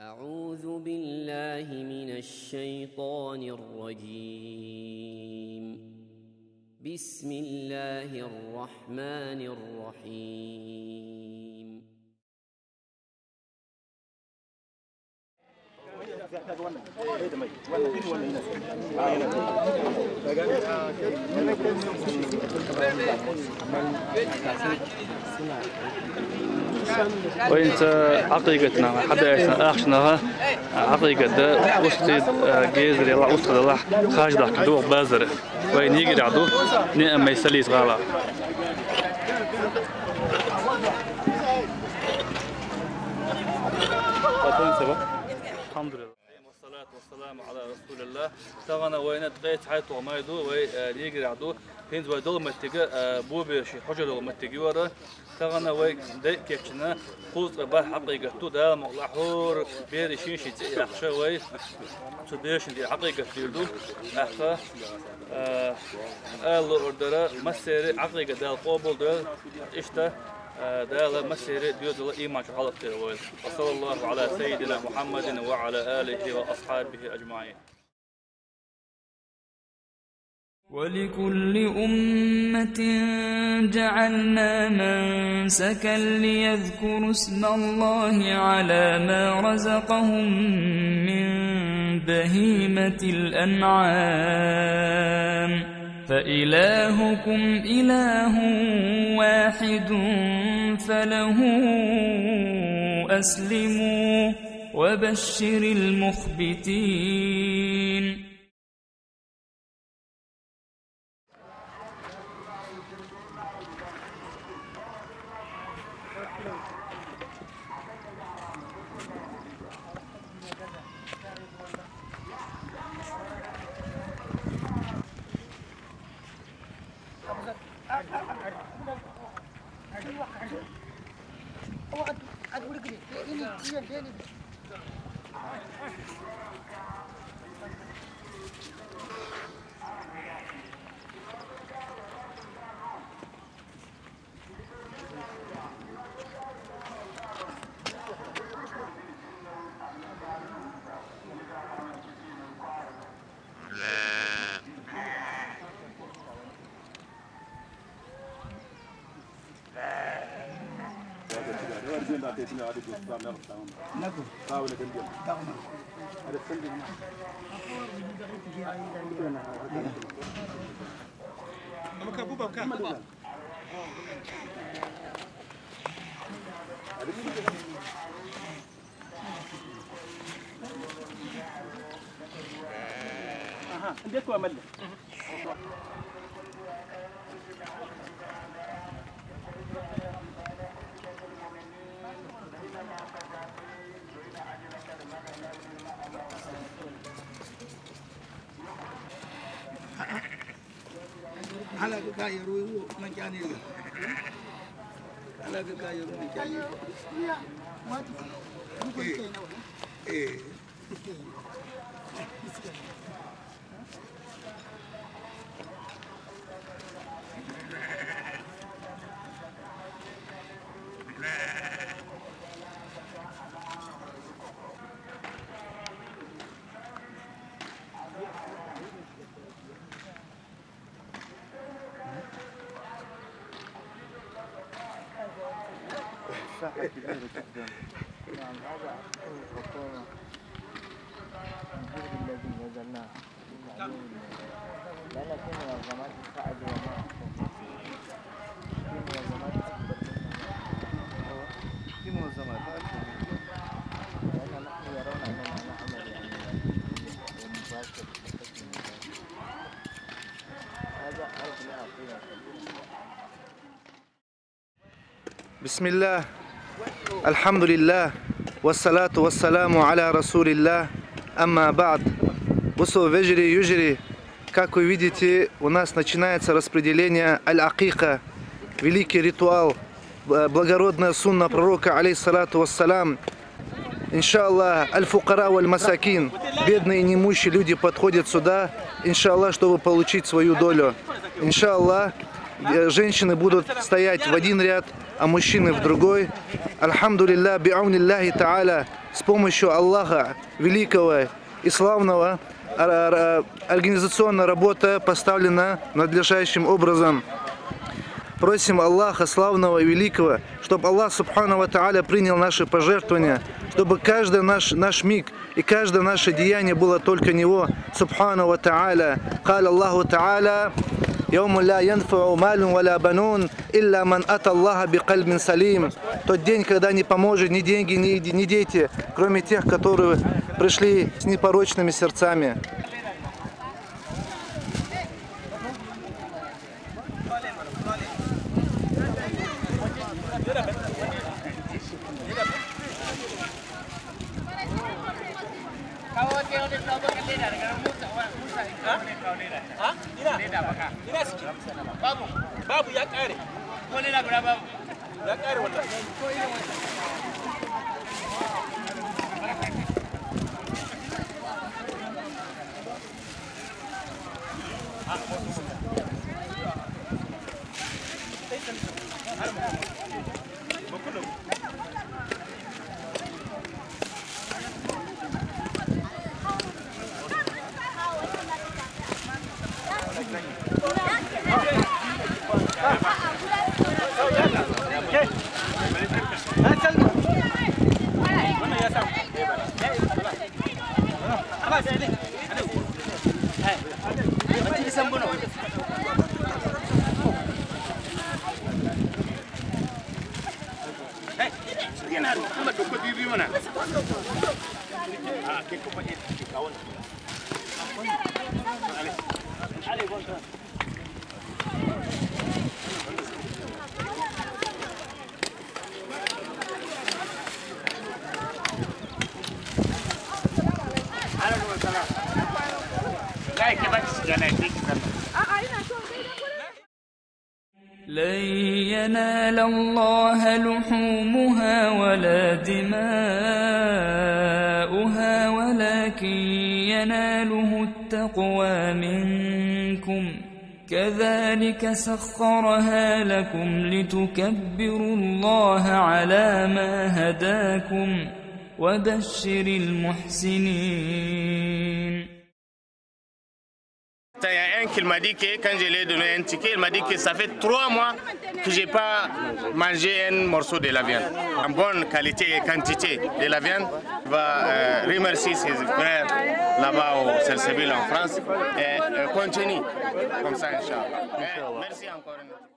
أعوذ بالله من الشيطان الرجيم. بسم الله الرحمن الرحيم. وانت عقيقتنا حدا اخشنا عقيقة وسط جيزر يلا وسط الله خارج ذاك دو بازر وين يجي عدو نعم ما يسليس غلا الحمد لله والصلاة والسلام على رسول الله. تغنى وين تقيت حيث وما يدو ويجي عدو هند ودول متجا بوبي شي حجر ومتجي ورا تغنى وين ده كيشنا قوس بح حقيقة تو ده مقلحور بير شيء شيء أخشى وين تبيش دي حقيقة تيردو أخا الله أردرا مسير حقيقة ده القبول ده إشته ده مسير ديود الإيمان شحالة تيرويل. وصلى الله على سيدنا محمد وعلى آله وأصحابه أجمعين. ولكل أمة جعلنا منسكا ليذكروا اسم الله على ما رزقهم من بهيمة الأنعام فإلهكم إله واحد فله أسلموا وبشر المخبتين. على كايرو مكاني على كايرو مكاني ايه مساحة كبيرة جدا. نعم هذا الخطورة الجهد الذي بذلناه لأن في منظمات تساعد وما في منظمات أكبر في منظمات أكبر لأن نحن يرون أننا نعمل مباشر هذا أرض لها قيمة. بسم الله الحمد لله والصلاة والسلام على رسول الله. Амма бад. Усо вежри южри. Как вы видите, у нас начинается распределение аль-акика, великий ритуал, благородная сунна пророка, алейхиссалату вассалям. Иншаллах, аль-фукара валь-масакин, бедные и неимущие люди подходят сюда, иншаллах, чтобы получить свою долю. Иншаллах, женщины будут стоять в один ряд, а мужчины в другой. Альхамдулиллах, би'ауниллахи та'аля, с помощью Аллаха Великого и Славного организационная работа поставлена надлежащим образом. Просим Аллаха Славного и Великого, чтобы Аллах Субхану ва Тааля принял наши пожертвования, чтобы каждый наш миг и каждое наше деяние было только Него, Субхану ва Тааля. Каля Аллаху Тааля: «Яуму ла янфау малун ва ла банун, илля ман ата Аллаха би кальбин салим». Тот день, когда не поможет ни деньги, ни дети, кроме тех, которые пришли с непорочными сердцами. Babu ya kare. Wani na guda babu. Ya kare wallahi. لن ينال الله لحومها ولا دماؤها ولكن يناله التقوى منكم كذلك سخرها لكم لتكبروا الله على ما هداكم وبشر المحسنين. Il y a un qui m'a dit que quand je l'ai donné un ticket, il m'a dit que ça fait 3 mois que je n'ai pas mangé un morceau de la viande. En bonne qualité et quantité de la viande, il va remercier ses frères là-bas au Salsabil en France et continue comme ça, Inch'Allah. Merci encore une fois.